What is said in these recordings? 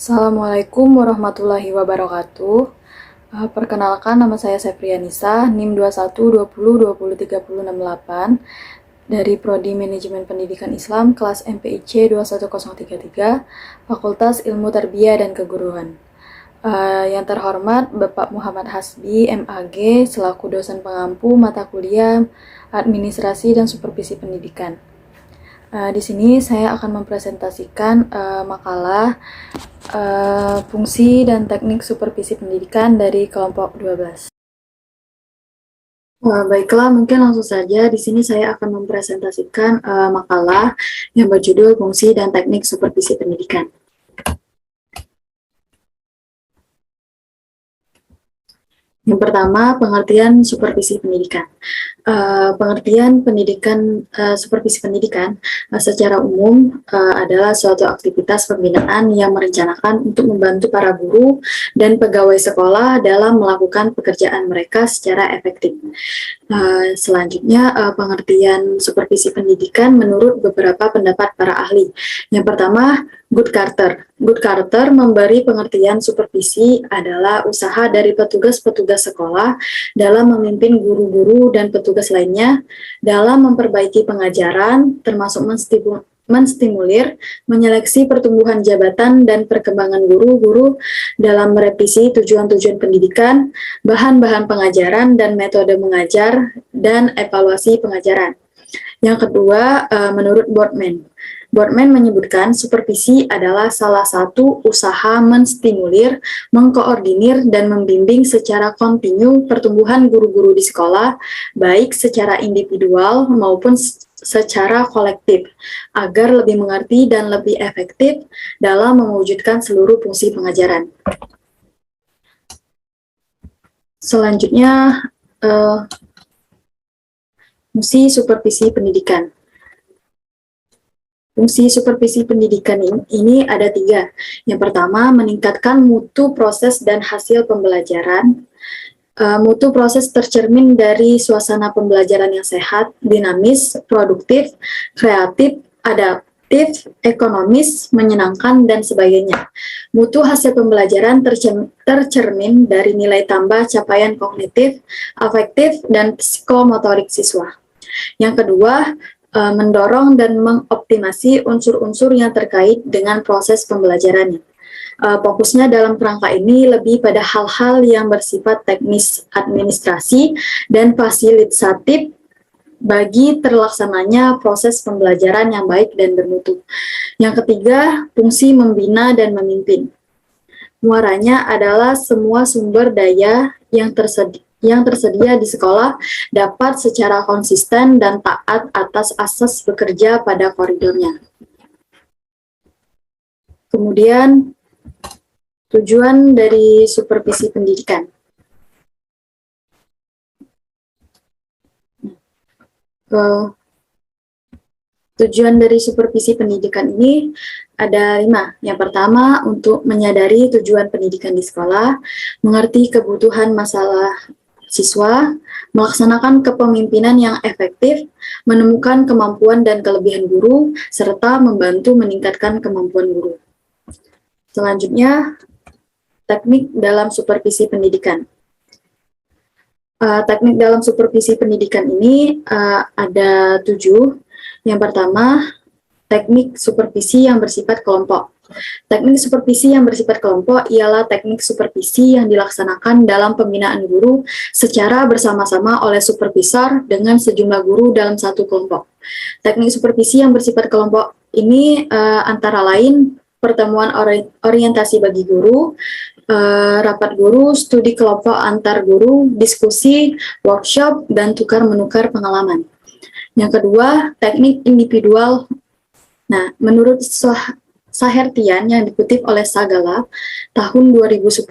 Assalamualaikum warahmatullahi wabarakatuh. Perkenalkan, nama saya Seprianisa, NIM 2120203068 dari Prodi Manajemen Pendidikan Islam kelas MPIC 21033, Fakultas Ilmu Tarbiyah dan Keguruan. Yang terhormat Bapak Muhammad Hasbi, MAG, selaku dosen pengampu mata kuliah Administrasi dan Supervisi Pendidikan. Di sini saya akan mempresentasikan makalah fungsi dan teknik supervisi pendidikan dari kelompok 12. Baiklah, mungkin langsung saja di sini saya akan mempresentasikan makalah yang berjudul fungsi dan teknik supervisi pendidikan. Yang pertama, pengertian supervisi pendidikan. Pengertian supervisi pendidikan secara umum adalah suatu aktivitas pembinaan yang merencanakan untuk membantu para guru dan pegawai sekolah dalam melakukan pekerjaan mereka secara efektif. Selanjutnya, pengertian supervisi pendidikan menurut beberapa pendapat para ahli. Yang pertama, Goodcarter. Goodcarter memberi pengertian supervisi adalah usaha dari petugas-petugas sekolah dalam memimpin guru-guru dan petugas lainnya dalam memperbaiki pengajaran, termasuk menstimulir, menyeleksi pertumbuhan jabatan dan perkembangan guru-guru dalam merevisi tujuan-tujuan pendidikan, bahan-bahan pengajaran dan metode mengajar, dan evaluasi pengajaran. Yang kedua, menurut Boardman. Boardman menyebutkan supervisi adalah salah satu usaha menstimulir, mengkoordinir, dan membimbing secara kontinu pertumbuhan guru-guru di sekolah, baik secara individual maupun secara kolektif, agar lebih mengerti dan lebih efektif dalam mewujudkan seluruh fungsi pengajaran. Selanjutnya, fungsi supervisi pendidikan. Fungsi supervisi pendidikan ini ada 3. Yang pertama, meningkatkan mutu proses dan hasil pembelajaran. Mutu proses tercermin dari suasana pembelajaran yang sehat, dinamis, produktif, kreatif, adaptif, ekonomis, menyenangkan, dan sebagainya. Mutu hasil pembelajaran tercermin dari nilai tambah capaian kognitif, afektif, dan psikomotorik siswa. Yang kedua, mendorong dan mengoptimasi unsur-unsur yang terkait dengan proses pembelajarannya. Fokusnya dalam kerangka ini lebih pada hal-hal yang bersifat teknis administrasi dan fasilitatif bagi terlaksananya proses pembelajaran yang baik dan bermutu. Yang ketiga, fungsi membina dan memimpin. Muaranya adalah semua sumber daya yang tersedia di sekolah dapat secara konsisten dan taat atas asas bekerja pada koridornya. Kemudian, tujuan dari supervisi pendidikan. Tujuan dari supervisi pendidikan ini ada 5. Yang pertama, untuk menyadari tujuan pendidikan di sekolah, mengerti kebutuhan masalah siswa, melaksanakan kepemimpinan yang efektif, menemukan kemampuan dan kelebihan guru, serta membantu meningkatkan kemampuan guru. Selanjutnya, teknik dalam supervisi pendidikan. Teknik dalam supervisi pendidikan ini ada 7. Yang pertama, teknik supervisi yang bersifat kelompok. Teknik supervisi yang bersifat kelompok ialah teknik supervisi yang dilaksanakan dalam pembinaan guru secara bersama-sama oleh supervisor dengan sejumlah guru dalam satu kelompok. Teknik supervisi yang bersifat kelompok ini antara lain pertemuan orientasi bagi guru, rapat guru, studi kelompok antar guru, diskusi, workshop, dan tukar-menukar pengalaman. Yang kedua, teknik individual. Nah, menurut Sahertian yang dikutip oleh Sagala tahun 2010,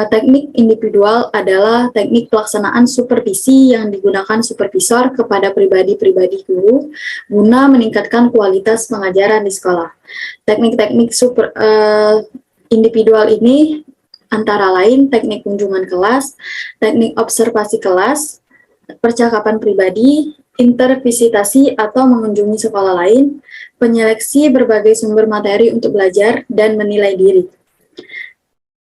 teknik individual adalah teknik pelaksanaan supervisi yang digunakan supervisor kepada pribadi-pribadi guru guna meningkatkan kualitas pengajaran di sekolah. Teknik-teknik individual ini antara lain teknik kunjungan kelas, teknik observasi kelas, percakapan pribadi, intervisitasi atau mengunjungi sekolah lain, penyeleksi berbagai sumber materi untuk belajar, dan menilai diri.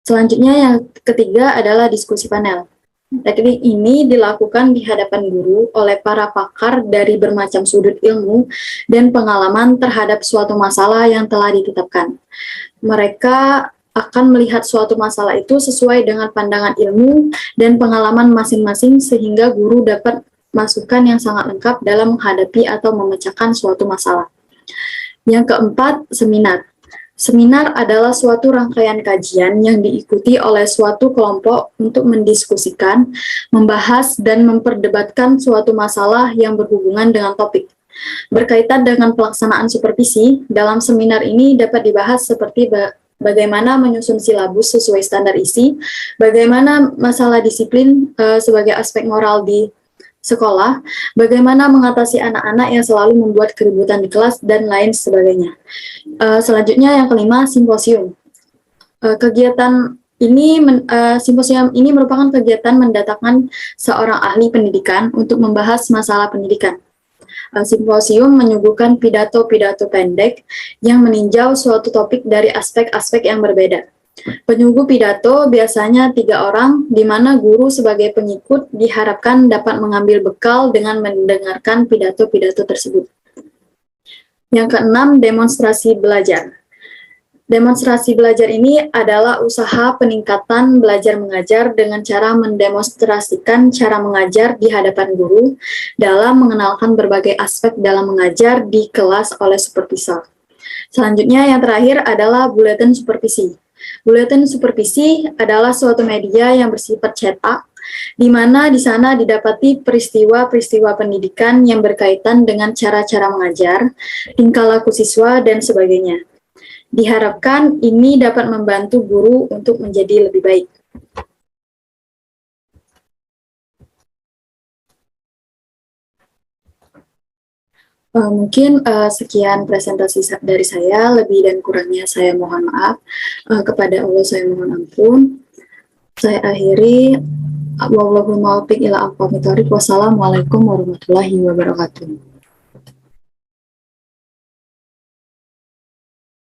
Selanjutnya yang ketiga adalah diskusi panel. Teknik ini dilakukan di hadapan guru oleh para pakar dari bermacam sudut ilmu dan pengalaman terhadap suatu masalah yang telah ditetapkan. Mereka akan melihat suatu masalah itu sesuai dengan pandangan ilmu dan pengalaman masing-masing sehingga guru dapat masukan yang sangat lengkap dalam menghadapi atau memecahkan suatu masalah. Yang keempat, seminar. Seminar adalah suatu rangkaian kajian yang diikuti oleh suatu kelompok untuk mendiskusikan, membahas, dan memperdebatkan suatu masalah yang berhubungan dengan topik. Berkaitan dengan pelaksanaan supervisi, dalam seminar ini dapat dibahas seperti bagaimana menyusun silabus sesuai standar isi, bagaimana masalah disiplin sebagai aspek moral di sekolah, bagaimana mengatasi anak-anak yang selalu membuat keributan di kelas, dan lain sebagainya. Selanjutnya yang kelima, simposium. Simposium ini merupakan kegiatan mendatangkan seorang ahli pendidikan untuk membahas masalah pendidikan. Simposium menyuguhkan pidato-pidato pendek yang meninjau suatu topik dari aspek-aspek yang berbeda. Penyuluh pidato biasanya 3 orang, di mana guru sebagai pengikut diharapkan dapat mengambil bekal dengan mendengarkan pidato-pidato tersebut. Yang keenam, demonstrasi belajar. Demonstrasi belajar ini adalah usaha peningkatan belajar mengajar dengan cara mendemonstrasikan cara mengajar di hadapan guru dalam mengenalkan berbagai aspek dalam mengajar di kelas oleh supervisor. Selanjutnya yang terakhir adalah buletin supervisi. Buletin supervisi adalah suatu media yang bersifat cetak, di mana di sana didapati peristiwa-peristiwa pendidikan yang berkaitan dengan cara-cara mengajar, tingkah laku siswa, dan sebagainya. Diharapkan ini dapat membantu guru untuk menjadi lebih baik. Mungkin sekian presentasi dari saya, lebih dan kurangnya saya mohon maaf. Kepada Allah saya mohon ampun. Saya akhiri. Wassalamualaikum warahmatullahi wabarakatuh.